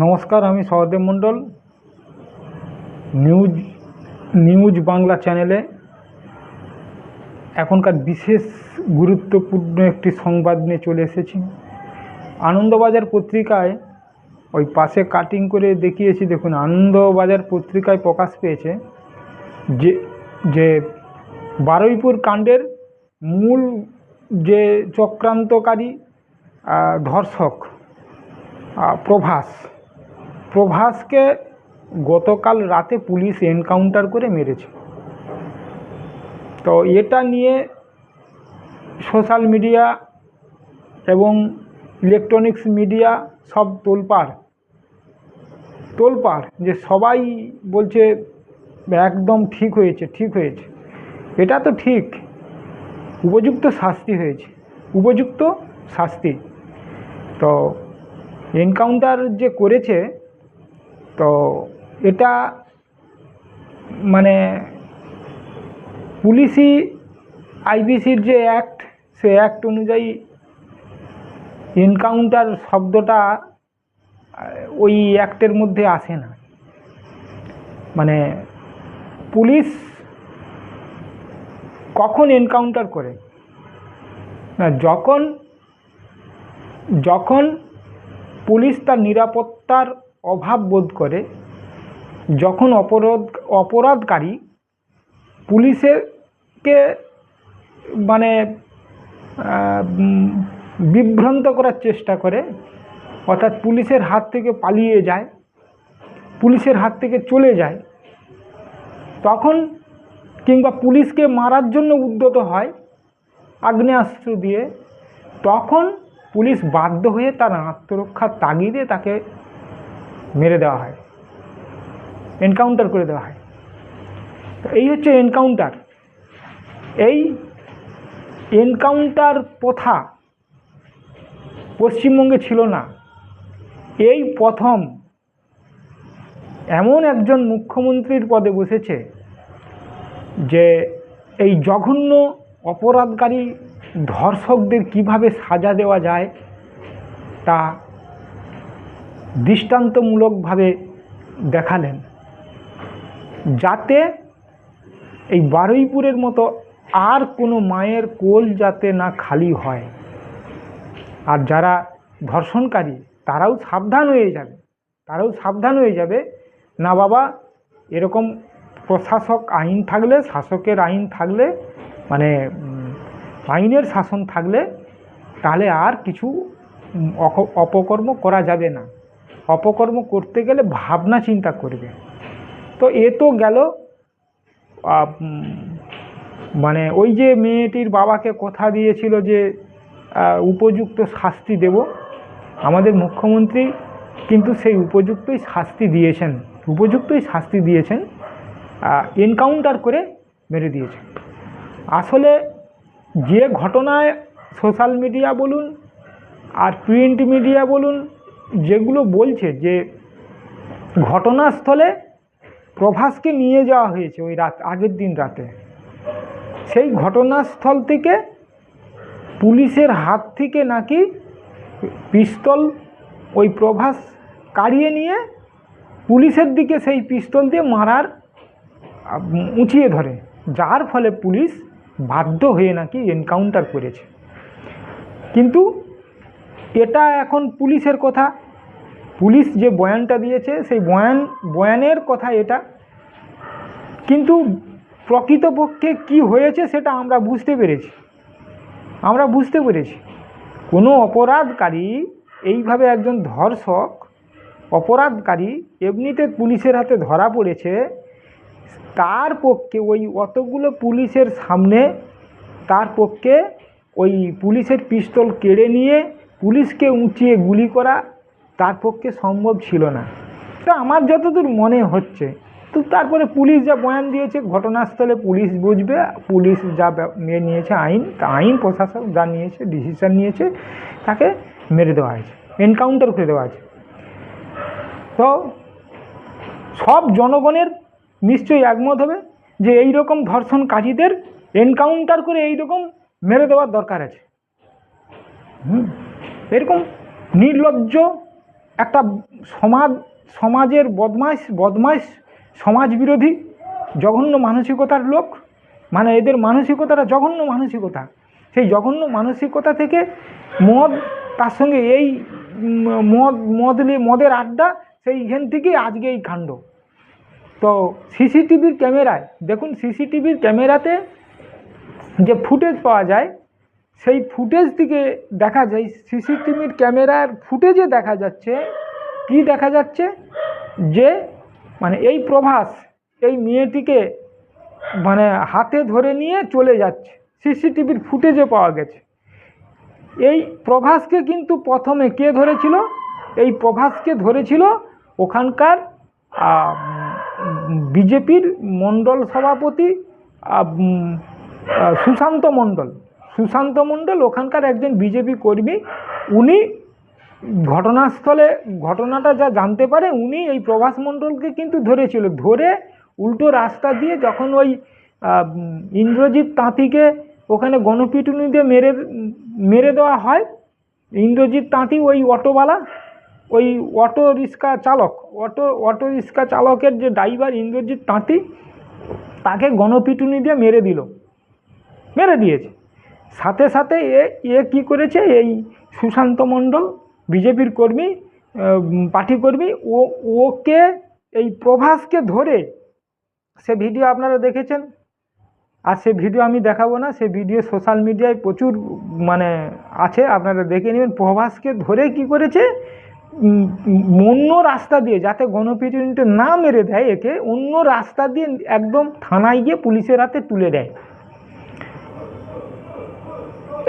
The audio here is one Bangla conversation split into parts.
নমস্কার, আমি সহদেব মণ্ডল। নিউজ নিউজ বাংলা চ্যানেলে এখনকার বিশেষ গুরুত্বপূর্ণ একটি সংবাদ নিয়ে চলে এসেছি। আনন্দবাজার পত্রিকায় ওই পাশে কাটিং করে দেখিয়েছি, দেখুন। আনন্দবাজার পত্রিকায় প্রকাশ পেয়েছে যে যে বারুইপুর কাণ্ডের মূল যে চক্রান্তকারী ধর্ষক প্রভাসকে গতকাল রাতে পুলিশ এনকাউন্টার করে মেরেছে। তো এটা নিয়ে সোশ্যাল মিডিয়া এবং ইলেকট্রনিক্স মিডিয়া সব তোলপাড়, যে সবাই বলছে একদম ঠিক হয়েছে। এটা তো ঠিক, উপযুক্ত শাস্তি। তো এনকাউন্টার যে করেছে, তো এটা মানে পুলিশি আইপিসির যে অ্যাক্ট, সে অ্যাক্ট অনুযায়ী এনকাউন্টার শব্দটা ওই অ্যাক্টের মধ্যে আসে না। মানে পুলিশ কখন এনকাউন্টার করে না, যখন পুলিশ তার নিরাপত্তার অভাব বোধ করে, যখন অপরাধকারী পুলিশকে মানে বিভ্রান্ত করার চেষ্টা করে, অর্থাৎ পুলিশের হাত থেকে পালিয়ে যায়, পুলিশের হাত থেকে চলে যায়, তখন কিংবা পুলিশকে মারার জন্য উদ্যত হয় আগ্নেয়াস্ত্র দিয়ে, তখন পুলিশ বাধ্য হয়ে তার আত্মরক্ষার তাগিদে তাকে মেরে দেওয়া হয়, এনকাউন্টার করে দেওয়া হয়। এই হচ্ছে এনকাউন্টার। এই এনকাউন্টার প্রথা পশ্চিমবঙ্গে ছিল না। এই প্রথম এমন একজন মুখ্যমন্ত্রীর পদে বসেছে যে এই জঘন্য অপরাধকারী ধর্ষকদের কিভাবে সাজা দেওয়া যায় তা দৃষ্টান্তমূলকভাবে দেখালেন, যাতে এই বারুইপুরের মতো আর কোনো মায়ের কোল যাতে না খালি হয়। আর যারা ধর্ষণকারী তারাও সাবধান হয়ে যাবে না বাবা, এরকম শাসকের আইন থাকলে, মানে আইনের শাসন থাকলে, তাহলে আর কিছু অপকর্ম করা যাবে না। অপকর্ম করতে গেলে ভাবনা চিন্তা করবে। তো এ তো গেল, মানে ওই যে মেয়েটির বাবাকে কথা দিয়েছিল যে উপযুক্ত শাস্তি দেব, আমাদের মুখ্যমন্ত্রী কিন্তু সেই উপযুক্তই শাস্তি দিয়েছেন, এনকাউন্টার করে মেরে দিয়েছেন। আসলে যে ঘটনায় সোশ্যাল মিডিয়া বলুন আর প্রিন্ট মিডিয়া বলুন, যেগুলো বলছে যে ঘটনাস্থলে প্রভাসকে নিয়ে যাওয়া হয়েছে ওই আগের দিন রাতে, সেই ঘটনাস্থল থেকে পুলিশের হাত থেকে নাকি পিস্তল ওই প্রভাস কাড়িয়ে নিয়ে পুলিশের দিকে সেই পিস্তল দিয়ে মারার উঁচিয়ে ধরে, যার ফলে পুলিশ বাধ্য হয়ে নাকি এনকাউন্টার করেছে। কিন্তু এটা এখন পুলিশের কথা, পুলিশ যে বয়ানটা দিয়েছে সেই বয়ানের কথা এটা, কিন্তু প্রকৃতপক্ষে কি হয়েছে সেটা আমরা বুঝতে পেরেছি। কোনো অপরাধকারী, এইভাবে একজন ধর্ষক অপরাধকারী এমনিতে পুলিশের হাতে ধরা পড়েছে, তার পক্ষে ওই অতগুলো পুলিশের সামনে তার পক্ষে ওই পুলিশের পিস্তল কেড়ে নিয়ে পুলিশকে উঁচিয়ে গুলি করা তার পক্ষে সম্ভব ছিল না। তো আমার যতদূর মনে হচ্ছে, তো তারপরে পুলিশ যা বয়ান দিয়েছে, ঘটনাস্থলে পুলিশ বুঝবে, পুলিশ যা নিয়েছে আইন প্রশাসক যা ডিসিশন নিয়েছে, তাকে মেরে দেওয়া হয়েছে, এনকাউন্টার করে দেওয়া হয়েছে। তো সব জনগণের নিশ্চয়ই একমত হবে যে এই রকম ধর্ষণকারীদের এনকাউন্টার করে এই রকম মেরে দেওয়ার দরকার আছে। এরকম নির্লজ্জ একটা সমাজের বদমাইশ সমাজ বিরোধী জঘন্য মানসিকতার লোক, মানে এদের মানসিকতাটা জঘন্য মানসিকতা। সেই জঘন্য মানসিকতা থেকে মদ, তার সঙ্গে এই মদের আড্ডা, সেইখান থেকেই আজকে এই কাণ্ড। তো সিসিটিভির ক্যামেরায় দেখুন, সিসিটিভির ক্যামেরাতে যে ফুটেজ পাওয়া যায়, সেই ফুটেজ থেকে দেখা যায়, সিসিটিভির ক্যামেরার ফুটেজে দেখা যাচ্ছে, কি দেখা যাচ্ছে, যে মানে এই প্রভাস এই মেয়েটিকে মানে হাতে ধরে নিয়ে চলে যাচ্ছে, সিসিটিভির ফুটেজে পাওয়া গেছে। এই প্রভাসকে কিন্তু প্রথমে কে ধরেছিল? এই প্রভাসকে ধরেছিল ওখানকার বিজেপির মণ্ডল সভাপতি সুশান্ত মণ্ডল ওখানকার একজন বিজেপি কর্মী। উনি ঘটনাস্থলে ঘটনাটা যা জানতে পারে, উনি এই প্রভাস মণ্ডলকে কিন্তু ধরেছিল। ধরে উল্টো রাস্তা দিয়ে যখন ওই ইন্দ্রজিৎ তাঁতিকে ওখানে গণপিটুনি দিয়ে মেরে দেওয়া হয়, ইন্দ্রজিৎ তাঁতি ওই অটোওয়ালা, ওই অটো রিক্সা চালকের যে ড্রাইভার ইন্দ্রজিৎ তাঁতি, তাকে গণপিটুনি দিয়ে মেরে দিয়েছে। সাথে সাথে এ কী করেছে, এই সুশান্ত মণ্ডল বিজেপির কর্মী, পার্টি কর্মী, ওকে এই প্রভাসকে ধরে, সে ভিডিও আপনারা দেখেছেন, আর সে ভিডিও আমি দেখাবো না, সে ভিডিও সোশ্যাল মিডিয়ায় প্রচুর মানে আছে, আপনারা দেখে নেবেন। প্রভাসকে ধরে কি করেছে, অন্য রাস্তা দিয়ে, যাতে গণপিটুনিটা না মেরে দেয় একে, অন্য রাস্তা দিয়ে একদম থানায় গিয়ে পুলিশের হাতে তুলে দেয়।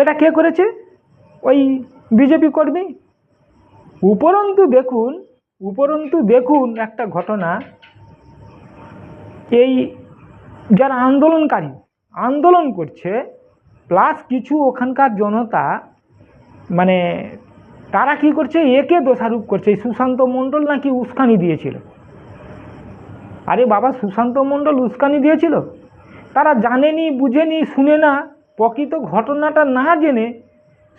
এটা কে করেছে? ওই বিজেপি কর্মী। উপরন্তু দেখুন একটা ঘটনা, এই যারা আন্দোলন করছে, প্লাস কিছু ওখানকার জনতা, মানে তারা কি করছে, একে দোষারোপ করছে, এই সুশান্ত মণ্ডল নাকি উস্কানি দিয়েছিল। আরে বাবা, সুশান্ত মণ্ডল উস্কানি দিয়েছিল? তারা জানেনি, বুঝেনি, শুনে না, প্রকৃত ঘটনাটা না জেনে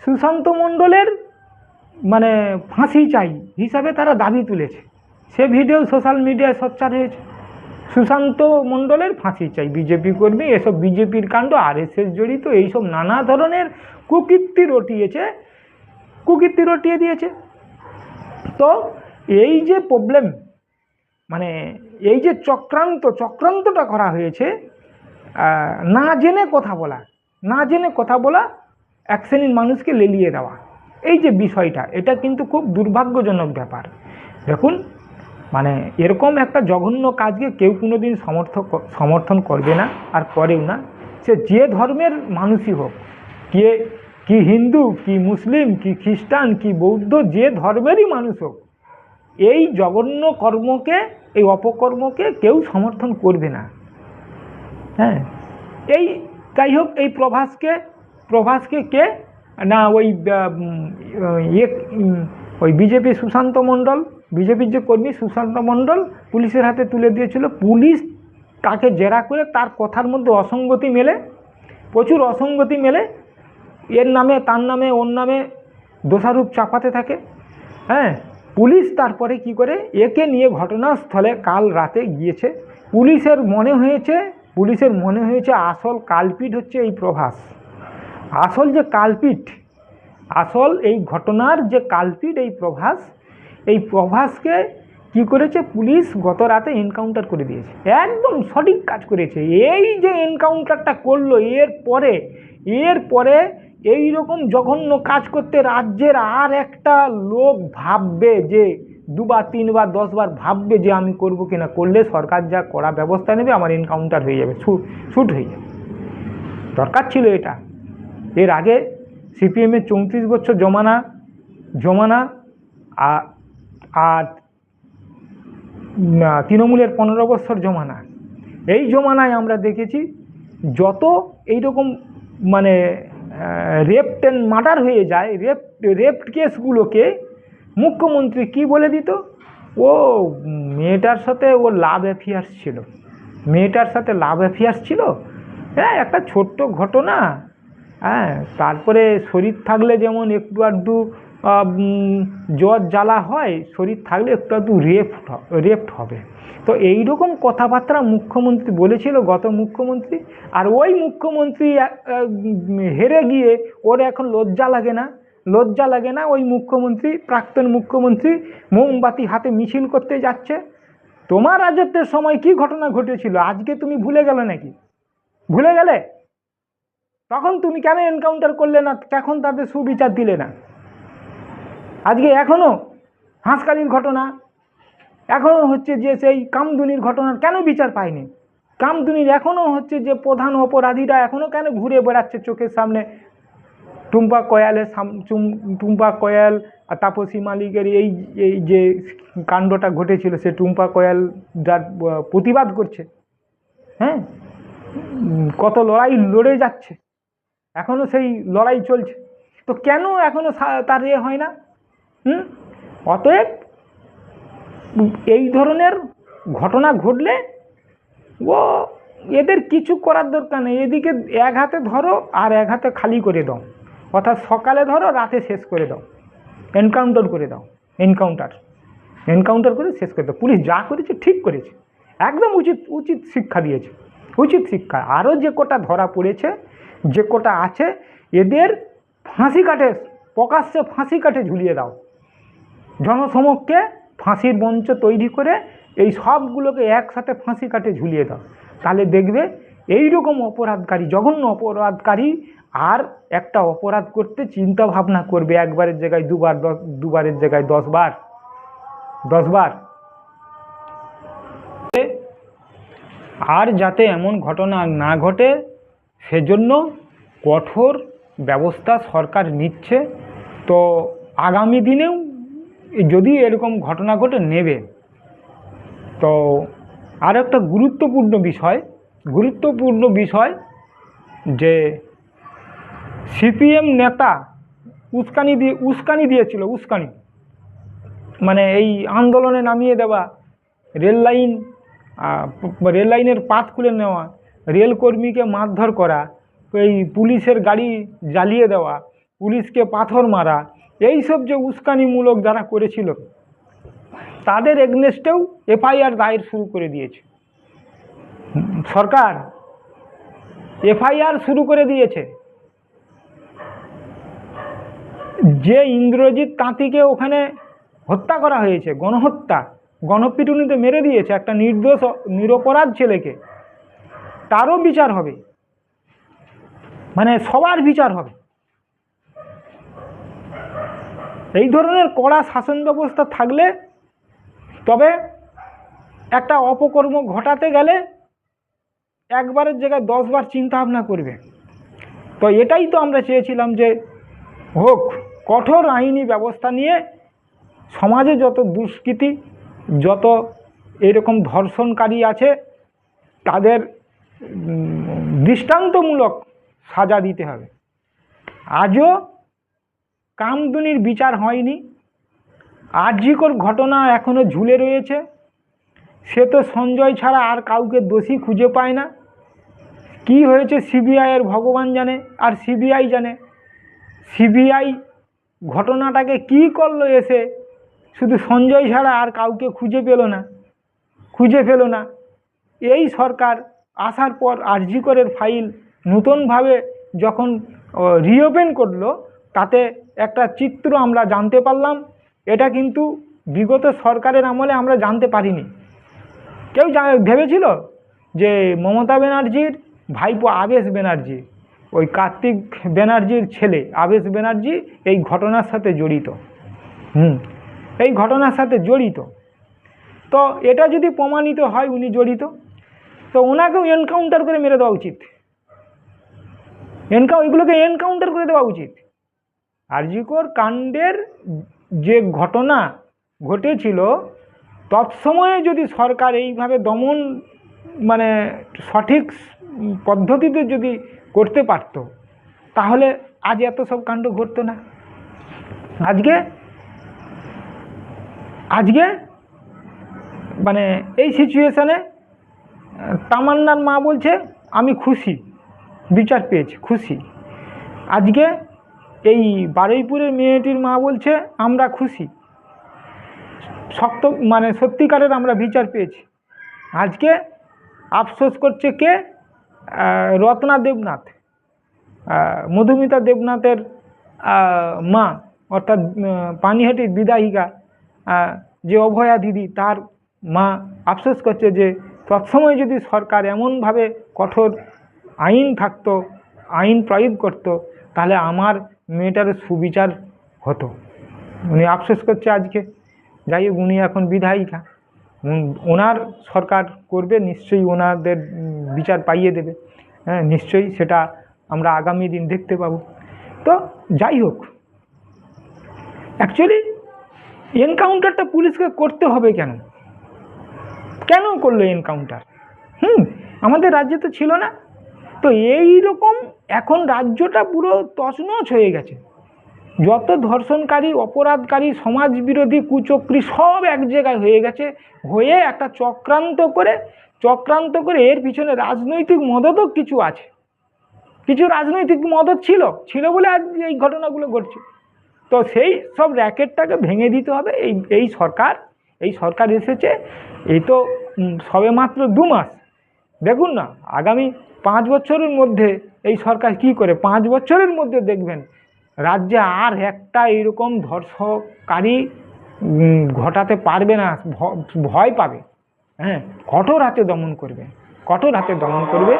সুশান্ত মণ্ডলের মানে ফাঁসি চাই হিসাবে তারা দাবি তুলেছে। সে ভিডিও সোশ্যাল মিডিয়ায় সোচ্চার হয়েছে, সুশান্ত মণ্ডলের ফাঁসি চাই। বিজেপি কর্মী, এসব বিজেপির কাণ্ড, আরএসএস জড়িত, এইসব নানা ধরনের কুকীর্তি রটিয়ে দিয়েছে। তো এই যে প্রবলেম, মানে এই যে চক্রান্তটা করা হয়েছে, না জেনে কথা বলা, এক শ্রেণীর মানুষকে লেলিয়ে দেওয়া, এই যে বিষয়টা, এটা কিন্তু খুব দুর্ভাগ্যজনক ব্যাপার। দেখুন, মানে এরকম একটা জঘন্য কাজকে কেউ কোনোদিন সমর্থন করবে না, আর করেও না। সে যে ধর্মের মানুষই হোক, কি হিন্দু, কি মুসলিম, কি খ্রিস্টান, কি বৌদ্ধ, যে ধর্মেরই মানুষ হোক, এই জঘন্য কর্মকে, এই অপকর্মকে কেউ সমর্থন করবে না। হ্যাঁ, এই যাই হোক, এই প্রভাসকে কে না, ওই বিজেপি সুশান্ত মণ্ডল, বিজেপির যে কর্মী সুশান্ত মণ্ডল পুলিশের হাতে তুলে দিয়েছিল। পুলিশ তাকে জেরা করে, তার কথার মধ্যে প্রচুর অসঙ্গতি মেলে, এর নামে, তার নামে, ওর নামে দোষারোপ চাপাতে থাকে। হ্যাঁ, পুলিশ তারপরে কি করে, একে নিয়ে ঘটনাস্থলে কাল রাতে গিয়েছে। পুলিশের মনে হয়েছে আসল কালপিট হচ্ছে এই প্রভাস। আসল এই ঘটনার যে কালপিট এই প্রভাসকে কি করেছে, পুলিশ গত রাতে এনকাউন্টার করে দিয়েছে। একদম সঠিক কাজ করেছে। এই যে এনকাউন্টারটা করলো, এরপরে এই রকম জঘন্য কাজ করতে রাজ্যের আর একটা লোক ভাববে, যে 2 বার 3 বার 10 বার ভাববে যে আমি করব কিনা, করলে সরকার যা কড়া ব্যবস্থা নেবে, আমার এনকাউন্টার হয়ে যাবে, শুট হয়ে যাবে। দরকার ছিল এটা। এর আগে সিপিএমের 34 বছর জমানা আর তৃণমূলের 15 বছর জমানা, এই জমানায় আমরা দেখেছি যত এইরকম মানে রেপ অ্যান্ড মার্ডার হয়ে যায়, রেপ কেসগুলোকে মুখ্যমন্ত্রী কি বলে দিত, মেয়েটার সাথে ওর লাভ অ্যাফেয়ার্স ছিল, হ্যাঁ, একটা ছোট্ট ঘটনা। হ্যাঁ, তারপরে শরীর থাকলে যেমন একটু আধটু জ্বর জ্বালা হয়, শরীর থাকলে একটু একটু রেপ্ট হবে। তো এইরকম কথাবার্তা মুখ্যমন্ত্রী বলেছিল গত মুখ্যমন্ত্রী। আর ওই মুখ্যমন্ত্রী হেরে গিয়ে ওর এখন লজ্জা লাগে না? লজ্জা লাগে না ওই মুখ্যমন্ত্রী, প্রাক্তন মুখ্যমন্ত্রী মোমবাতি হাতে মিছিল করতে যাচ্ছে? তোমার রাজত্বের সময় কি ঘটনা ঘটেছিল আজকে তুমি ভুলে গেলে নাকি? ভুলে গেলে? তখন তুমি কেন এনকাউন্টার করলে না? তখন তাদের সুবিচার দিলে না? আজকে এখনো হাঁসকালির ঘটনা, এখনো হচ্ছে যে সেই কামদুনির ঘটনার কেন বিচার পায়নি? কামদুনির এখনো হচ্ছে যে প্রধান অপরাধীরা এখনো কেন ঘুরে বেড়াচ্ছে চোখের সামনে? টুম্পা কয়াল আর তাপসী মালিকের এই এই যে কাণ্ডটা ঘটেছিল, সে টুম্পা কয়াল যার প্রতিবাদ করছে, হ্যাঁ, কত লড়াই লড়ে যাচ্ছে, এখনো সেই লড়াই চলছে। তো কেন এখনো তার হয় না? অতএব এই ধরনের ঘটনা ঘটলে এদের কিছু করার দরকার নেই। এদিকে এক হাতে ধরো আর এক হাতে খালি করে দাও, অর্থাৎ সকালে ধরো রাতে শেষ করে দাও, এনকাউন্টার করে দাও, এনকাউন্টার করে শেষ করে দাও। পুলিশ যা করেছে ঠিক করেছে, একদম উচিত শিক্ষা দিয়েছে, উচিত শিক্ষা। আরও যে কটা ধরা পড়েছে, যে কটা আছে, এদের ফাঁসি কাটে, প্রকাশ্যে ফাঁসি কাটে ঝুলিয়ে দাও। জনসমক্ষে ফাঁসির মঞ্চ তৈরি করে এই সবগুলোকে একসাথে ফাঁসি কাটে ঝুলিয়ে দাও। তাহলে দেখবে এই রকম অপরাধকারী, জঘন্য অপরাধকারী আর একটা অপরাধ করতে চিন্তা ভাবনা করবে একবারের জায়গায় দুবার, দুবারের জায়গায় 10 বার। আর যাতে এমন ঘটনা না ঘটে সেজন্য কঠোর ব্যবস্থা সরকার নিচ্ছে। তো আগামী দিনেও যদি এরকম ঘটনা ঘটে নেবে। তো আর একটা গুরুত্বপূর্ণ বিষয় যে সিপিএম নেতা উস্কানি দিয়েছিল, মানে এই আন্দোলনে নামিয়ে দেওয়া, রেল লাইনের পাত খুলে নেওয়া, রেলকর্মীকে মারধর করা, এই পুলিশের গাড়ি জ্বালিয়ে দেওয়া, পুলিশকে পাথর মারা, এইসব যে উস্কানিমূলক যারা করেছিল তাদের এগনেস্টেও এফআইআর দায়ের শুরু করে দিয়েছে সরকার। এফআইআর শুরু করে দিয়েছে। যে ইন্দ্রজিৎ তাঁতিকে ওখানে হত্যা করা হয়েছে, গণহত্যা, গণপিটুনিতে মেরে দিয়েছে একটা নিরপরাধ ছেলেকে, তারও বিচার হবে, মানে সবার বিচার হবে। এই ধরনের কড়া শাসন ব্যবস্থা থাকলে তবে একটা অপকর্ম ঘটাতে গেলে একবারের জায়গায় 10 বার চিন্তা ভাবনা করবে। তো এটাই তো আমরা চেয়েছিলাম যে হোক, কঠোর আইনি ব্যবস্থা নিয়ে সমাজে যত দুষ্কৃতী, যত এরকম ধর্ষণকারী আছে তাদের দৃষ্টান্তমূলক সাজা দিতে হবে। আজও কামদুনির বিচার হয়নি, আরজিকর ঘটনা এখনো ঝুলে রয়েছে। সে তো সঞ্জয় ছাড়া আর কাউকে দোষী খুঁজে পায় না। কি হয়েছে সিবিআইয়ের ভগবান জানে, আর সিবিআই জানে। সিবিআই ঘটনাটাকে কি করলো এসে, শুধু সঞ্জয় ছাড়া আর কাউকে খুঁজে পেল না। এই সরকার আসার পর আরজিকরের ফাইল নতুনভাবে যখন রিওপেন করলো, তাতে একটা চিত্র আমরা জানতে পারলাম। এটা কিন্তু বিগত সরকারের আমলে আমরা জানতে পারিনি। কেউ ভেবেছিল যে মমতা ব্যানার্জির ভাইপো আবেশ ব্যানার্জি, ওই কার্তিক ব্যানার্জির ছেলে আবেশ ব্যানার্জি এই ঘটনার সাথে জড়িত, এই ঘটনার সাথে জড়িত। তো এটা যদি প্রমাণিত হয় উনি জড়িত, তো ওনাকেও এনকাউন্টার করে মেরে দেওয়া উচিত, এগুলোকে এনকাউন্টার করে দেওয়া উচিত। আরজিকর কাণ্ডের যে ঘটনা ঘটেছিল তৎসময়ে যদি সরকার এইভাবে দমন, মানে সঠিক পদ্ধতিতে যদি করতে পারত, তাহলে আজ এত সব কাণ্ড ঘটতো না। আজকে মানে এই সিচুয়েশানে তামান্নার মা বলছে আমি খুশি, বিচার পেয়েছি, খুশি। আজকে এই বারুইপুরের মেয়েটির মা বলছে আমরা খুশি, সত্যিকারের আমরা বিচার পেয়েছি। আজকে আফসোস করছে কে? রত্না দেবনাথ, মধুমিতা দেবনাথের মা, অর্থাৎ পানিহাটির বিধায়িকা যে অভয়া দিদি, তার মা আফসোস করছে যে তৎসময় যদি সরকার এমনভাবে কঠোর আইন থাকতো, আইন প্রয়োগ করতো, তাহলে আমার মেয়েটার সুবিচার হতো। উনি আফসোস করছে আজকে। যাই হোক, উনি এখন বিধায়িকা, ওনার সরকার করবে, নিশ্চয়ই ওনাদের বিচার পাইয়ে দেবে। হ্যাঁ, নিশ্চয়ই সেটা আমরা আগামী দিন দেখতে পাবো। তো যাই হোক, অ্যাকচুয়ালি এনকাউন্টারটা পুলিশকে করতে হবে কেন? কেন করলো এনকাউন্টার? আমাদের রাজ্যে তো ছিল না। তো এই রকম এখন রাজ্যটা পুরো তছনছ হয়ে গেছে। যত ধর্ষণকারী, অপরাধকারী, সমাজ বিরোধী, কুচক্রী সব এক জায়গায় হয়ে গেছে, হয়ে একটা চক্রান্ত করে এর পিছনে রাজনৈতিক মদতও কিছু আছে, কিছু রাজনৈতিক মদত ছিল বলে আজ এই ঘটনাগুলো ঘটছে। তো সেই সব র্যাকেটটাকে ভেঙে দিতে হবে। এই সরকার এসেছে, এই তো সবে মাত্র 2 মাস। দেখুন না, আগামী 5 বছরের মধ্যে এই সরকার কি করে, 5 বছরের মধ্যে দেখবেন রাজ্যে আর একটা এইরকম ধর্ষণকারী ঘটাতে পারবে না, ভয় পাবে। হ্যাঁ, কঠোর হাতে দমন করবে।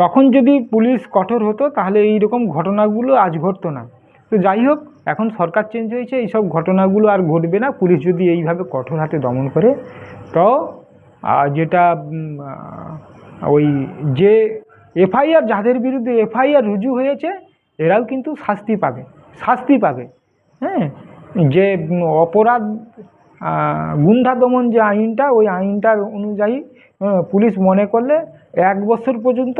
তখন যদি পুলিশ কঠোর হতো তাহলে এইরকম ঘটনাগুলো আজ ঘটতো না। তো যাই হোক, এখন সরকার চেঞ্জ হয়েছে, এইসব ঘটনাগুলো আর ঘটবে না। পুলিশ যদি এইভাবে কঠোর হাতে দমন করে, তো যেটা ওই যে এফআইআর, যাদের বিরুদ্ধে এফআইআর রুজু হয়েছে, এরাও কিন্তু শাস্তি পাবে। হ্যাঁ, যে অপরাধ গুন্ডা দমন যে আইনটা, ওই আইনটার অনুযায়ী পুলিশ মনে করলে 1 বছর পর্যন্ত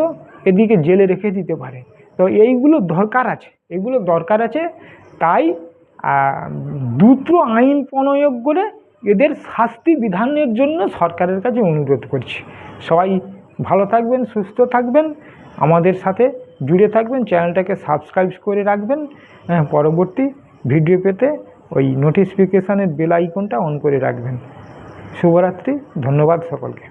এদিকে জেলে রেখে দিতে পারে। তো এইগুলো দরকার আছে। তাই দ্রুত আইন প্রণয়ন করে এদের শাস্তি বিধানের জন্য সরকারের কাছে অনুরোধ করছি। সবাই ভালো থাকবেন, সুস্থ থাকবেন, আমাদের সাথে জুড়ে থাকবেন, চ্যানেলটাকে সাবস্ক্রাইব করে রাখবেন। হ্যাঁ, পরবর্তী ভিডিও পেতে ওই নোটিফিকেশানের বেল আইকনটা অন করে রাখবেন। শুভরাত্রি, ধন্যবাদ সকলকে।